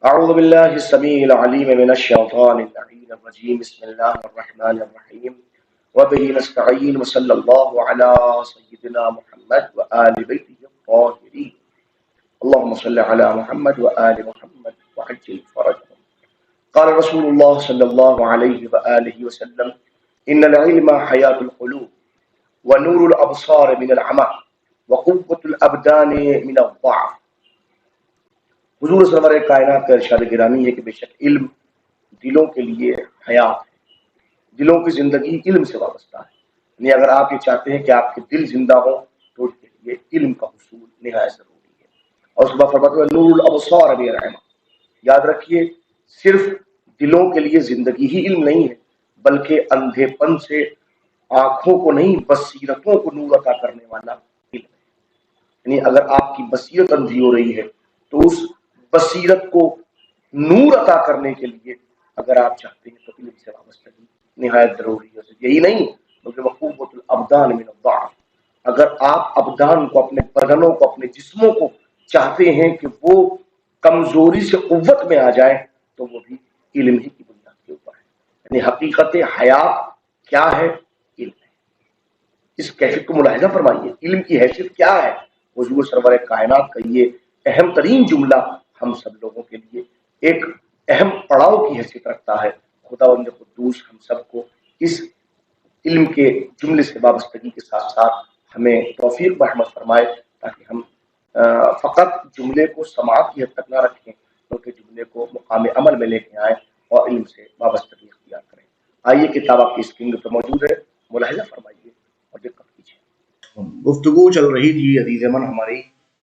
أعوذ بالله السميع العليم من الشيطان اللعين الرجيم بسم الله الرحمن الرحيم وبه نستعين وصلى الله على سيدنا محمد وآل بيته الطاهرين اللهم صل على محمد وآل محمد وعجل فرجهم. قال رسول الله صلى الله عليه وآله وسلم إن العلم حياة القلوب ونور الأبصار من العمى وقوة الأبدان من الضعف. حضور سرور کائنات کا ارشاد گرامی ہے کہ بے شک علم دلوں کے لیے حیات ہے، دلوں کی زندگی علم سے وابستہ ہے. یعنی اگر آپ یہ چاہتے ہیں کہ آپ کے دل زندہ ہوں تو اس کے لیے علم کا حصول نہایت ضروری ہے. اور صبح فرماتے ہیں نور الابصار بالعلم. یاد رکھیے صرف دلوں کے لیے زندگی ہی علم نہیں ہے بلکہ اندھے پن سے آنکھوں کو نہیں بصیرتوں کو نور عطا کرنے والا علم ہے. یعنی اگر آپ کی بصیرت اندھی ہو رہی ہے تو اس بصیرت کو نور عطا کرنے کے لیے اگر آپ چاہتے ہیں تو علم سے وابستگی نہایت ضروری ہے. یہی نہیں بلکہ وقوت الابدان من الضعف. اگر آپ ابدان کو، اپنے بدنوں کو، اپنے جسموں کو چاہتے ہیں کہ وہ کمزوری سے قوت میں آ جائیں تو وہ بھی علم ہی کی بنیاد کے اوپر ہے. یعنی حقیقت حیات کیا ہے؟ علم ہے. اس کیفیت کو ملاحظہ فرمائیے، علم کی حیثیت کیا ہے. حضور سرور کائنات کا یہ اہم ترین جملہ ہم سب لوگوں کے لیے ایک اہم پڑاؤ کی حیثیت رکھتا ہے. خداوند قدوس ہم سب کو اس علم کے جملے سے وابستگی کے ساتھ ساتھ ہمیں توفیق رحمت فرمائے تاکہ ہم فقط جملے کو سماعت کی حد تک نہ رکھیں بلکہ جملے کو مقام عمل میں لے کے آئیں اور علم سے وابستگی اختیار کریں. آئیے کتاب آپ کی اسکرین پر موجود ہے، ملاحظہ فرمائیے اور دقت کیجیے. گفتگو چل رہی تھی عزیز من ہماری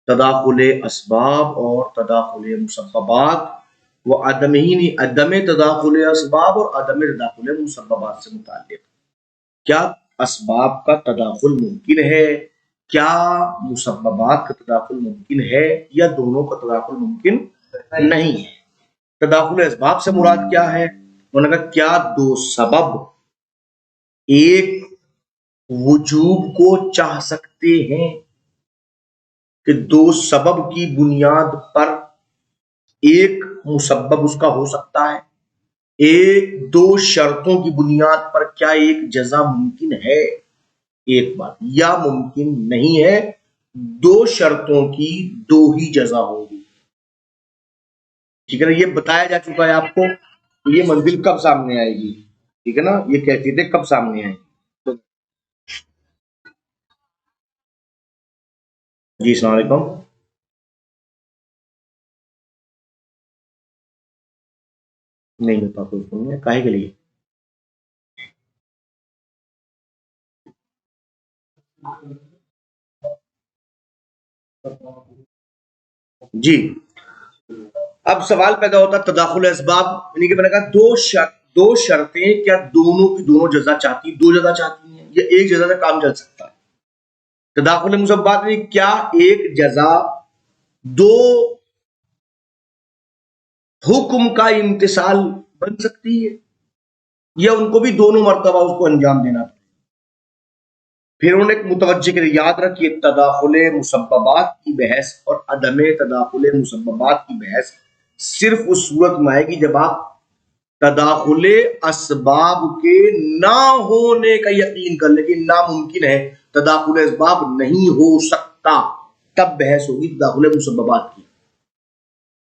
تداخل اسباب اور تداخل مسببات و عدم تداخل اسباب اور عدم تداخل مسببات سے متعلق. کیا اسباب کا تداخل ممکن ہے؟ کیا مسببات کا تداخل ممکن ہے؟ یا دونوں کا تداخل ممکن نہیں ہے؟ تداخل اسباب سے مراد کیا ہے؟ انہوں نے کہا کیا دو سبب ایک وجوب کو چاہ سکتے ہیں کہ دو سبب کی بنیاد پر ایک مسبب اس کا ہو سکتا ہے؟ ایک دو شرطوں کی بنیاد پر کیا ایک جزا ممکن ہے؟ ایک بات. یا ممکن نہیں ہے، دو شرطوں کی دو ہی جزا ہوگی. ٹھیک ہے نا؟ یہ بتایا جا چکا ہے آپ کو یہ منزل کب سامنے آئے گی. ٹھیک ہے نا؟ یہ کیفیتیں کب سامنے آئیں گی. جی السلام علیکم. نہیں ہوتا کوئی کاہے کے لیے؟ جی اب سوال پیدا ہوتا تداخل اسباب، یعنی کہ میں نے کہا دو شرطیں کیا دونوں کی دونوں جزا چاہتی، دو جزا چاہتی ہیں یا ایک جزا سے کام چل سکتا ہے؟ تداخل مسببات میں کیا ایک جزا دو حکم کا امتثال بن سکتی ہے یا ان کو بھی دونوں مرتبہ اس کو انجام دینا پڑے؟ پھر انہوں نے ایک متوجہ کے لیے یاد رکھیے تداخل مسببات کی بحث اور عدم تداخل مسببات کی بحث صرف اس صورت میں آئے گی جب آپ تداخل اسباب کے نہ ہونے کا یقین کر لیں کہ ناممکن ہے، تداخل اسباب نہیں ہو سکتا، تب بحث ہوگی تداخل مسببات کی.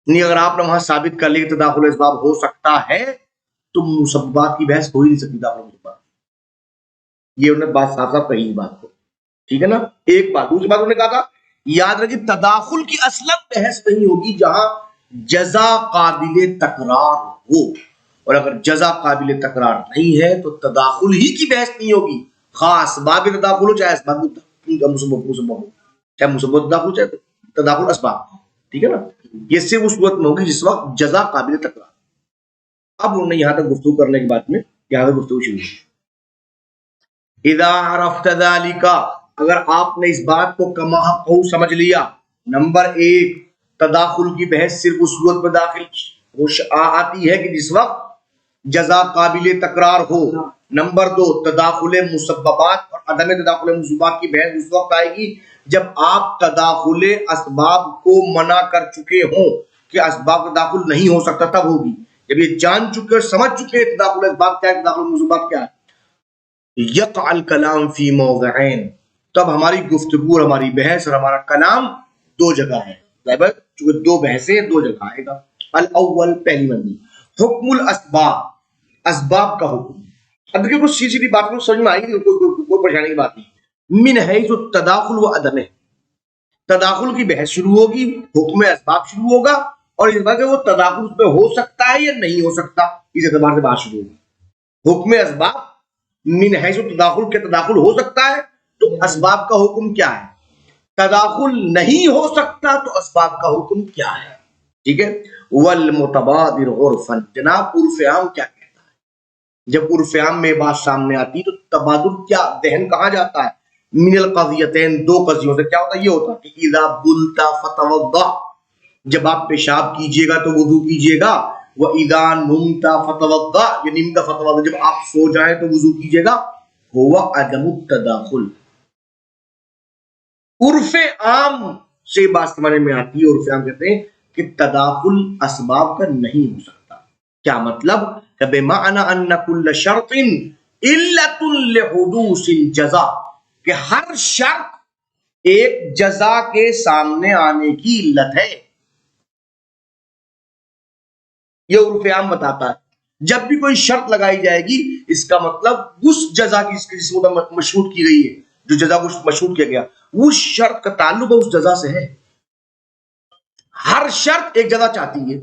نہیں اگر آپ نے وہاں ثابت کر لیا کہ تداخل اسباب ہو سکتا ہے تو مسببات کی بحث ہو ہی نہیں سکتی تداخل مسببات. یہ انہوں نے بات صاف صاف کہی بات کو. ٹھیک ہے نا؟ ایک بات. دوسری بات انہوں نے کہا تھا یاد رکھیے تداخل کی اصلا بحث نہیں ہوگی جہاں جزا قابل تکرار ہو، اور اگر جزا قابل تکرار نہیں ہے تو تداخل ہی کی بحث نہیں ہوگی، خاص اسباب تداخل ہو چاہے اسباب مسبب ہو، چاہے مسبب تداخل ہو چاہے تداخل اسباب. ٹھیک ہے نا؟ یہ صرف اس وقت میں ہوگی جس وقت جزا قابل تکرار. اب انہوں نے یہاں تک گفتگو کرنے کے بعد میں یہاں تک گفتگو شروع کی. اذا عرفت ذلك، اگر آپ نے اس بات کو کما حق سمجھ لیا. نمبر ایک، تداخل کی بحث صرف اس صورت میں داخل آتی ہے کہ جس وقت جزا قابل تکرار ہو. نمبر دو، تداخل مسببات اور عدم تداخل مسببات کی بحث اس وقت آئے گی جب آپ تداخل اسباب کو منع کر چکے ہوں. کہ اسباب کا تداخل نہیں ہو سکتا تب ہوگی جب یہ جان چکے اور سمجھ چکے تداخل اسباب کیا ہے، تداخل مسببات کیا ہے۔ یقع الکلام فی موضعین، تب ہماری گفتگو اور ہماری بحث اور ہمارا کلام دو جگہ ہے، چونکہ دو بحثیں دو جگہ آئے گا۔ الاول، پہلی بندی، حکم الاسباب، اسباب کا حکم۔ اب دیکھیں کچھ سیدھی بات کو سمجھ میں آئی، کوئی پریشانی کی بات نہیں۔ من حیث التداخل و عدمہ، تداخل کی بحث شروع ہوگی، حکم اسباب شروع ہوگا، اور اس بات کہ وہ تداخل اس میں ہو سکتا ہے یا نہیں ہو سکتا، اس اعتبار سے بات شروع ہوگی۔ حکم اسباب من حیث التداخل، کے تداخل ہو سکتا ہے تو اسباب کا حکم کیا ہے، تداخل نہیں ہو سکتا تو اسباب کا حکم کیا ہے، ٹھیک ہے۔ والمتبادر عرفا، جناب عرف عام کیا کہتا ہے؟ جب عرف عام میں بات سامنے آتی تو تبادر کیا ذہن کہاں جاتا ہے؟ من القضیتین، دو قضیوں سے کیا ہوتا ہے؟ یہ ہوتا ہے کہ اذا بلتا فتوضا، جب آپ پیشاب کیجئے گا تو وضو کیجئے گا، وَإِذَا نُمْتَ فَتَوَضَّأْ، یہ نمت فتوضا، جب آپ سو جائیں تو وضو کیجئے گا۔ ہوا عدم التداخل، عرف عام سے بات سمجھ میں آتی ہے، عرف عام کہتے ہیں کہ تداخل اسباب کا نہیں ہو سکتا۔ کیا مطلب؟ کہ بمعنی ان کل شرط علت لحدوث الجزا، کہ ہر شرط ایک جزا کے سامنے آنے کی علت ہے۔ یہ عرف عام بتاتا ہے جب بھی کوئی شرط لگائی جائے گی اس کا مطلب اس جزا کی جس کو مشروط کی گئی ہے، جو جزا کو مشروط کیا گیا، اس شرط کا تعلق اس جزا سے ہے۔ ہر شرط ایک جزا چاہتی ہے،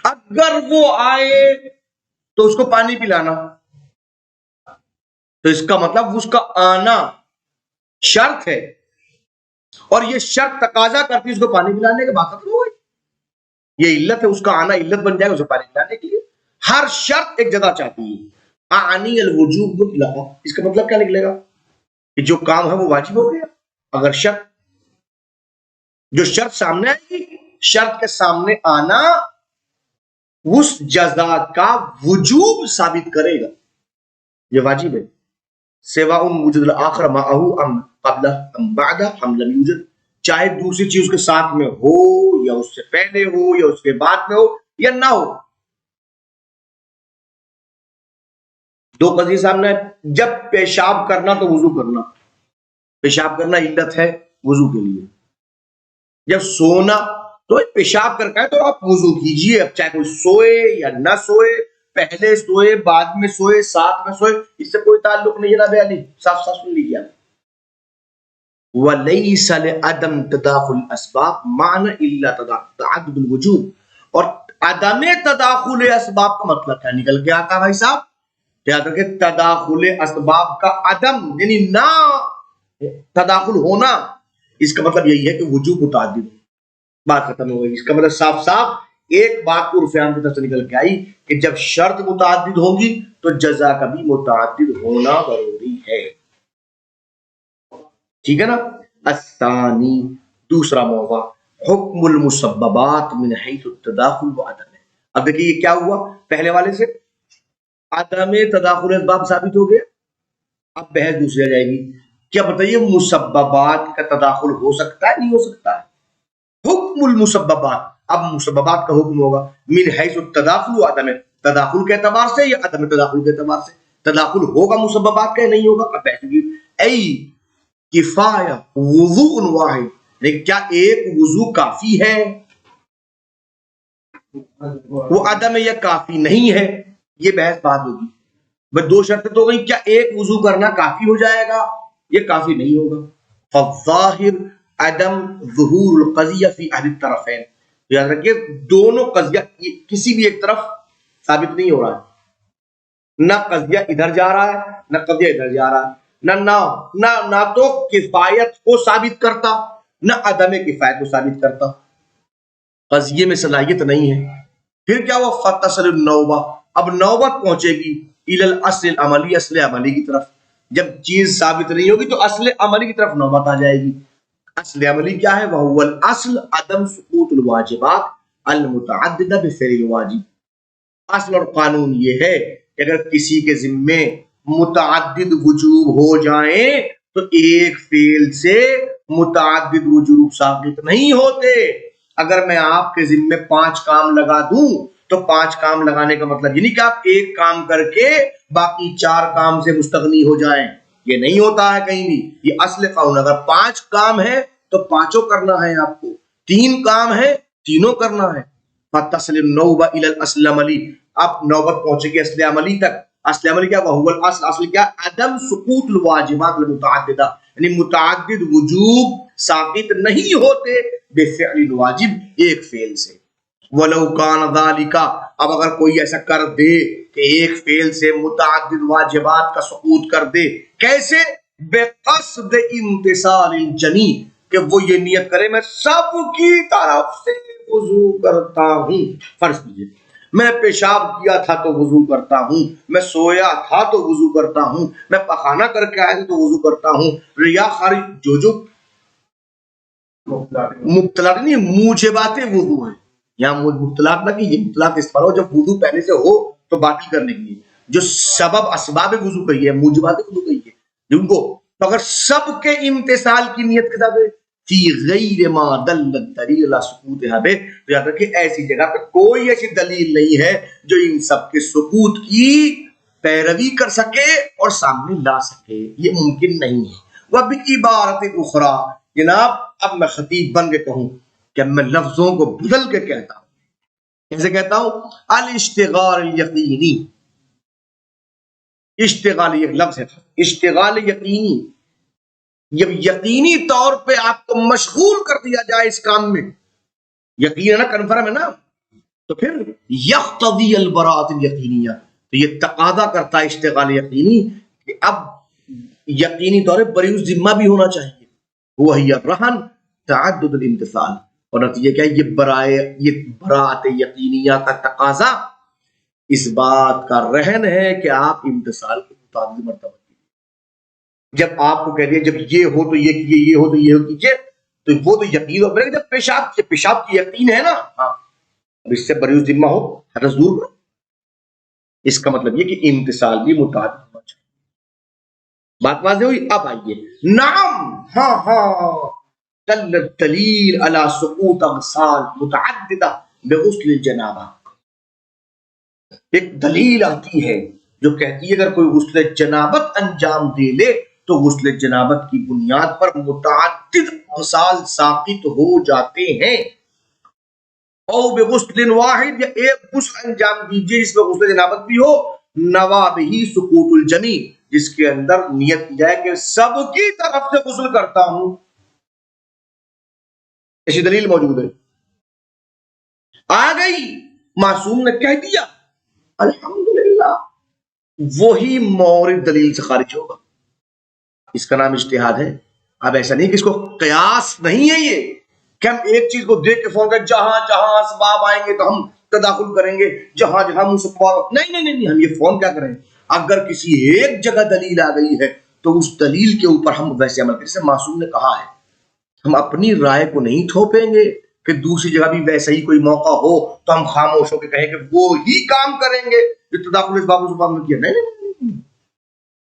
اگر وہ آئے تو اس کو پانی پلانا، تو اس کا مطلب اس کا آنا شرط ہے، اور یہ شرط تقاضا کرتی ہے اس کو پانی پلانے کے بعد ختم ہو گئی، یہ علت ہے، اس کا آنا علت بن جائے اسے پانی پلانے کے لیے۔ ہر شرط ایک جزا چاہتی ہے۔ اعنی الوجوب مطلقا، اس کا مطلب کیا نکلے گا کہ جو کام ہے وہ واجب ہو گیا اگر شرط، جو شرط سامنے آئے گی، شرط کے سامنے آنا اس جزا کا وجوب ثابت کرے گا، یہ واجب ہے۔ سواء وجد الاخر معه ام قبلہ ام بعدہ ام لم یوجد، چاہے دوسری چیز اس کے ساتھ میں ہو یا اس سے پہلے ہو یا اس کے بعد میں ہو یا نہ ہو، دو قضیے سامنے ہے۔ جب پیشاب کرنا تو وضو کرنا، پیشاب کرنا علت ہے وضو کے لیے۔ جب سونا تو پیشاب کر کے تو آپ وضو کیجئے، اب چاہے کوئی سوئے یا نہ سوئے، پہلے سوئے بعد میں سوئے ساتھ میں سوئے، اس سے کوئی تعلق نہیں جناب علی، صاف صاف سن لیجیے۔ وَلَيْسَ لِعَدَمْ تَدَاخُلِ الْأَسْبَابِ مَعْنَى إِلَّا تَعَدُّدُ الْوُجُوبِ، اور عدم تداخل اسباب کا مطلب کیا نکل کے آتا بھائی صاحب؟ یاد رکھیں تداخل اسباب کا عدم یعنی نہ تداخل ہونا، اس کا مطلب یہی ہے کہ وجوب متعدد، بات ختم ہو گئی۔ اس کا مطلب صاف صاف ایک بات عرف عام کی طرف سے نکل کے آئی کہ جب شرط متعدد ہوگی تو جزا کا بھی متعدد ہونا ضروری ہے، ٹھیک ہے نا۔ الثانی، دوسرا موضوع، حکم المسببات من حیث التداخل و عدم۔ اب دیکھیے یہ کیا ہوا، پہلے والے سے عدم تداخل اسباب ثابت ہو گیا، اب بحث دوسری آ جائے گی، کیا بتائیے مسببات کا تداخل ہو سکتا ہے نہیں ہو سکتا ہے؟ حکم المسببات، اب مسببات کا حکم ہوگا من حیث التداخل و عدم، تداخل کے اعتبار سے یا عدم تداخل کے اعتبار سے، تداخل ہوگا مسببات کا یا نہیں ہوگا، اب بحث ہوگی۔ ای کفایہ وضوء واحد، لیکن کیا ایک وضو کافی ہے، وہ عدم یا کافی نہیں ہے، یہ بحث بات ہوگی۔ بس دو شرطیں تو گئی، کیا ایک وضو کرنا کافی ہو جائے گا، یہ کافی نہیں ہوگا۔ فالظاہر عدم ظہور القضیہ فی احد الطرفین، یاد رکھیے دونوں قضیہ کسی بھی ایک طرف ثابت نہیں ہو رہا ہے، نہ قضیہ ادھر جا رہا ہے نہ قضیہ ادھر جا رہا ہے، نہ تو کفایت کو ثابت کرتا نہ عدم کفایت کو ثابت کرتا، قضیے میں صلاحیت نہیں ہے۔ پھر کیا ہوا، فتصل النوبہ، اب نوبت پہنچے گی الی الاصل العملی، اصل عملی کی طرف، جب چیز ثابت نہیں ہوگی تو اصل عملی کی طرف نوبت آ جائے گی۔ اصل عملی کیا ہے، وہو الاصل عدم سقوط الواجبات المتعددہ بفعل الواجب، اصل اور قانون یہ ہے کہ اگر کسی کے ذمے متعدد وجوب ہو جائیں تو ایک فعل سے متعدد وجوب ساقط نہیں ہوتے، اگر میں آپ کے ذمے 5 کام لگا دوں تو 5 کام لگانے کا مطلب یہ نہیں کہ آپ ایک کام کر کے باقی 4 کام سے مستغنی ہو جائیں. یہ نہیں ہوتا ہے کہیں بھی. یہ اصل قانون. اگر 5 کام ہے تو 5 کرنا ہے آپ کو. 3 کام ہے 3 کرنا ہے. فَتَسْلِمْ نَوْبَ إِلَى الْأَصْلِ عَمَلِي. اب نوبت پہنچے گی اصل عملی تک. اصل عملی کیا؟ وَهُوَ الْأَصْلِ. اصل کیا؟ عدم سقوط الواجبات المتعددہ، یعنی متعدد وجوب ثابت نہیں ہوتے بفعل واجب، ایک فعل سے. وَلَوْ كَانَ ذَلِكَ. اب اگر کوئی ایسا کر دے کہ ایک فعل سے متعدد واجبات کا سقوط کر دے، کیسے؟ بقصد امتثال الجمی، کہ وہ یہ نیت کرے میں سب کی طرف سے وضو کرتا ہوں. فرض کیجیے میں پیشاب کیا تھا تو وضو کرتا ہوں، میں سویا تھا تو وضو کرتا ہوں، میں پخانہ کر کے آیا تھا تو وضو کرتا ہوں. ریا خارج جو مبتلا نہیں، موجبات وضو ہے. یہاں مبتلاق نہ کیجیے، مبتلاق اس پر ہو جب وضو پہلے سے ہو تو باطل کرنے کے لیے. جو سبب اسباب وضو کہیے، موجبات وضو کہیے جن کو، تو اگر سب کے امتثال کی نیت کے ساتھ فی غیر ما دل الدلیل علی سقوطها بہ، تو یاد رکھیں ایسی جگہ پہ کوئی ایسی دلیل نہیں ہے جو ان سب کے سقوط کی پیروی کر سکے اور سامنے لا سکے. یہ ممکن نہیں ہے. وبعبارت اخرى، جناب اب میں خطیب بن کے کہوں کہ میں لفظوں کو بدل کے کہتا ہوں. کیسے کہتا ہوں؟ الاشتغال الیقینی. اشتغال ایک لفظ ہے، اشتغال یقینی. جب یقینی طور پہ آپ کو مشغول کر دیا جائے اس کام میں، یقین ہے نا، کنفرم ہے نا، تو پھر یقتضی البراءۃ الیقینیہ، تو یہ تقاضا کرتا ہے اشتغال یقینی کہ اب یقینی طور پر بری ذمہ بھی ہونا چاہیے. وہی الرہن تعدد الامتثال، اور نتیجہ کیا ہے؟ یہ براءۃ یقینیہ کا تقاضا اس بات کا رہن ہے کہ آپ امتثال کو متعدد مرتبہ. جب آپ کو کہہ دیا جب یہ ہو تو یہ کیجیے، یہ ہو تو یہ کیجیے، تو وہ تو یقین ہو. جب پیشاب کی یقین ہے نا، ہاں اب اس سے بری ذمہ ہو، حدث دور کرو. اس کا مطلب یہ کہ امتثال بھی متعدد ہونا چاہیے. بات واضح ہوئی؟ اب آئیے. نعم، ہاں ہاں، دل الدلیل علی سقوط اغسال متعددہ بغسل الجنابہ. ایک دلیل آتی ہے جو کہتی ہے اگر کوئی غسل جنابت انجام دے لے تو غسل جنابت کی بنیاد پر متعدد غسال ساقط ہو جاتے ہیں. او بغسل واحد، یا ایک غسل انجام دیجیے جس میں غسل جنابت بھی ہو، نوا بہی سقوط الجمی، جس کے اندر نیت کی جائے کہ سب کی طرف سے غسل کرتا ہوں. ایسی دلیل موجود ہے. آ گئی، معصوم نے کہہ دیا، الحمدللہ، وہی مورد دلیل سے خارج ہوگا. اس کا نام اجتہاد ہے. اب ایسا نہیں کہ اس کو قیاس نہیں ہے، یہ کہ ہم ایک چیز کو دیکھ کے فون کریں جہاں جہاں اسباب آئیں گے تو ہم تداخل کریں گے، جہاں جہاں نہیں، ہم یہ فون کیا کریں؟ اگر کسی ایک جگہ دلیل آ گئی ہے تو اس دلیل کے اوپر ہم ویسے عمل کریں. جیسے معصوم نے کہا ہے، ہم اپنی رائے کو نہیں تھوپیں گے کہ دوسری جگہ بھی ویسا ہی کوئی موقع ہو تو ہم خاموش ہو کے کہیں کہ وہ ہی کام کریں گے جو تداخل اسباب میں کیا. نہیں،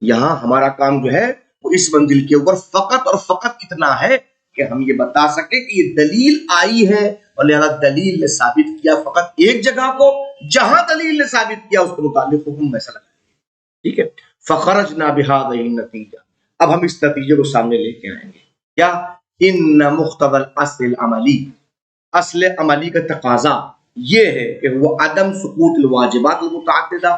یہاں ہمارا کام جو ہے وہ اس منزل کے اوپر فقط اور فقط اتنا ہے کہ ہم یہ بتا سکیں کہ یہ دلیل آئی ہے اور لہذا دلیل نے ثابت کیا فقط ایک جگہ کو، جہاں دلیل نے ثابت کیا اس کے متعلق حکم ویسا لگا. ٹھیک ہے. فخرجنا بهذه النتیجہ، اب ہم اس نتیجے کو سامنے لے کے آئیں گے. کیا؟ ان مقتضى الاصل العملی، اصل عملی کا تقاضا یہ ہے کہ وہ عدم سقوط الواجبات المتعددہ،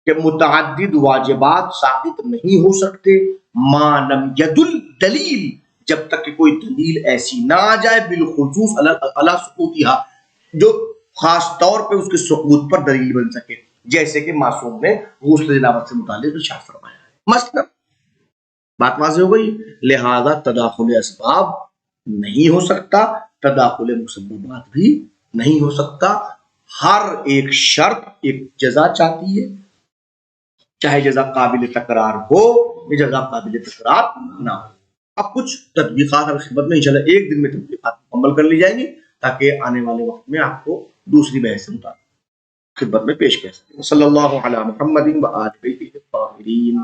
کہ متعدد واجبات ثابت نہیں ہو سکتے ما لم يدل دلیل، جب تک کہ کوئی دلیل ایسی نہ آ جائے بالخصوص علی سقوطها، جو خاص طور پہ اس کے سقوط پر دلیل بن سکے. جیسے کہ معصوم نے غسل جنابت سے متعلق ارشاد فرمایا ہے مثلا. بات واضح ہو گئی. لہذا تداخل اسباب نہیں ہو سکتا، تداخل مسببات بھی نہیں ہو سکتا. ہر ایک شرط ایک جزا چاہتی ہے، چاہے جزا قابل تکرار ہو یا جزا قابل تکرار نہ ہو. اب کچھ تطبیقات اور خدمت میں انشاءاللہ ایک دن میں تطبیقات مکمل کر لی جائیں گی تاکہ آنے والے وقت میں آپ کو دوسری بحث سے مطابق خدمت میں پیش کر سکیں. صلی اللہ علی محمد و آلہ الطاہرین.